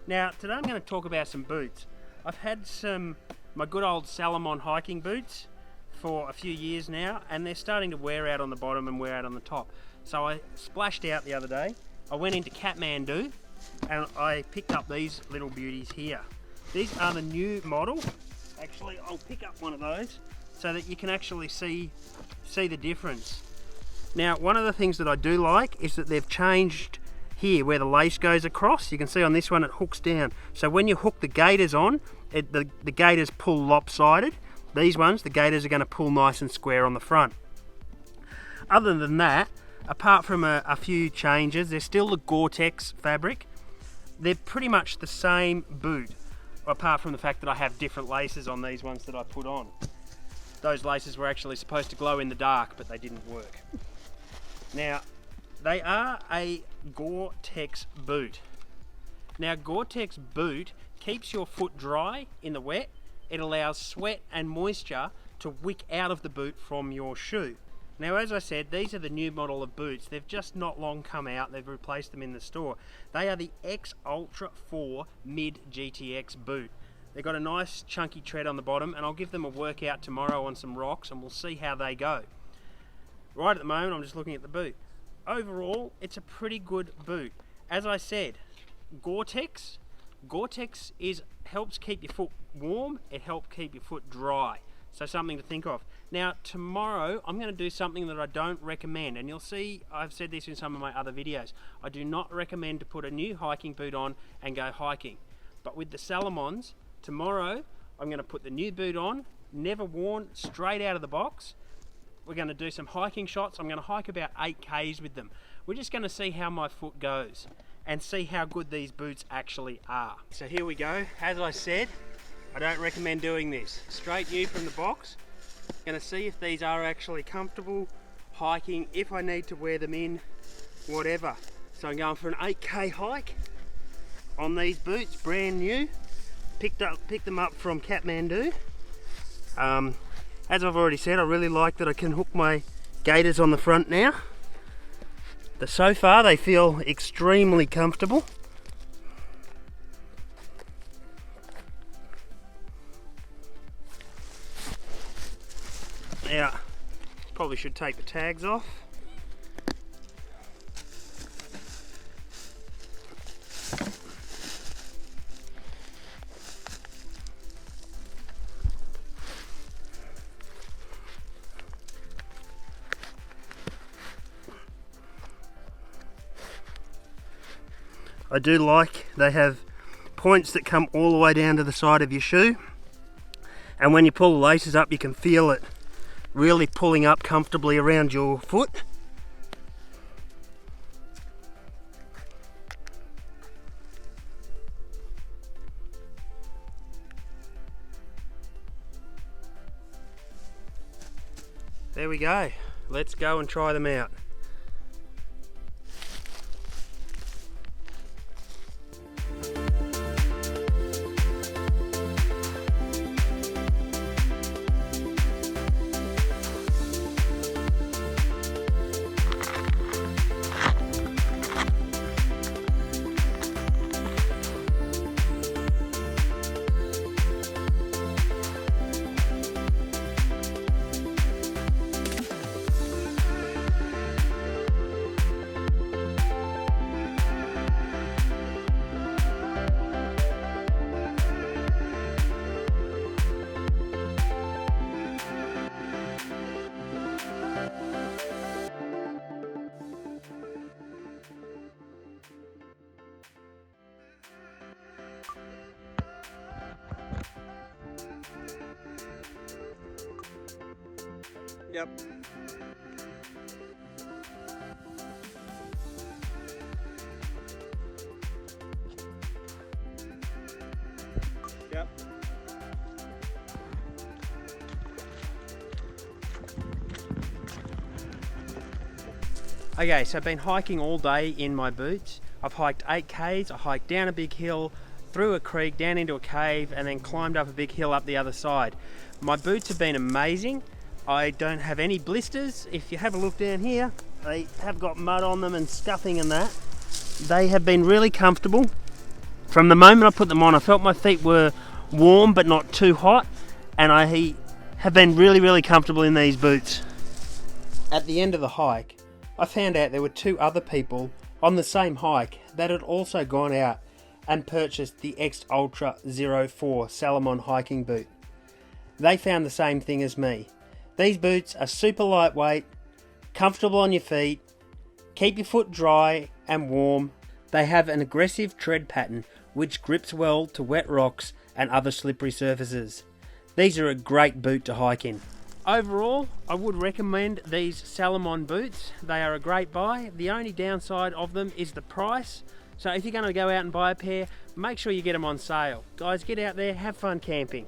Now today I'm going to talk about some boots. I've had my good old Salomon hiking boots for a few years now, and they're starting to wear out on the bottom and wear out on the top. So I splashed out the other day. I went into Kathmandu and I picked up these little beauties here. These are the new model. Actually, I'll pick up one of those so that you can actually see the difference. Now, one of the things that I do like is that they've changed here where the lace goes across. You can see on this one it hooks down. So when you hook the gaiters on, the gaiters pull lopsided. These ones, the gaiters are going to pull nice and square on the front. Other than that, apart from a few changes, they're still the Gore-Tex fabric. They're pretty much the same boot, apart from the fact that I have different laces on these ones that I put on. Those laces were actually supposed to glow in the dark, but they didn't work. Now, they are a Gore-Tex boot. Now, Gore-Tex boot keeps your foot dry in the wet. It allows sweat and moisture to wick out of the boot from your shoe. Now, as I said, these are the new model of boots. They've just not long come out. They've replaced them in the store. They are the X Ultra 4 Mid GTX boot. They've got a nice chunky tread on the bottom, and I'll give them a workout tomorrow on some rocks and we'll see how they go. Right at the moment, I'm just looking at the boot. Overall, it's a pretty good boot. As I said, Gore-Tex helps keep your foot warm, it helps keep your foot dry. So something to think of. Now tomorrow I'm going to do something that I don't recommend, and you'll see I've said this in some of my other videos. I do not recommend to put a new hiking boot on and go hiking. But with the Salomons, tomorrow I'm going to put the new boot on, never worn, straight out of the box. We're going to do some hiking shots. I'm going to hike about 8Ks with them. We're just going to see how my foot goes and see how good these boots actually are. So here we go. As I said, I don't recommend doing this. Straight new from the box. Going to see if these are actually comfortable hiking, if I need to wear them in, whatever. So I'm going for an 8K hike on these boots, brand new. Picked them up from Kathmandu. As I've already said, I really like that I can hook my gaiters on the front now. So far they feel extremely comfortable. Now, probably should take the tags off. I do like they have points that come all the way down to the side of your shoe, and when you pull the laces up you can feel it really pulling up comfortably around your foot. There we go. Let's go and try them out. Yep. Yep. Okay, so I've been hiking all day in my boots. I've hiked 8Ks, I hiked down a big hill, through a creek, down into a cave, and then climbed up a big hill up the other side. My boots have been amazing. I don't have any blisters. If you have a look down here, they have got mud on them and scuffing and that. They have been really comfortable. From the moment I put them on, I felt my feet were warm but not too hot, and I have been really comfortable in these boots. At the end of the hike, I found out there were 2 other people on the same hike that had also gone out and purchased the X Ultra 04 Salomon hiking boot. They found the same thing as me. These boots are super lightweight, comfortable on your feet, keep your foot dry and warm. They have an aggressive tread pattern which grips well to wet rocks and other slippery surfaces. These are a great boot to hike in. Overall, I would recommend these Salomon boots. They are a great buy. The only downside of them is the price. So if you're going to go out and buy a pair, make sure you get them on sale. Guys, get out there, have fun camping.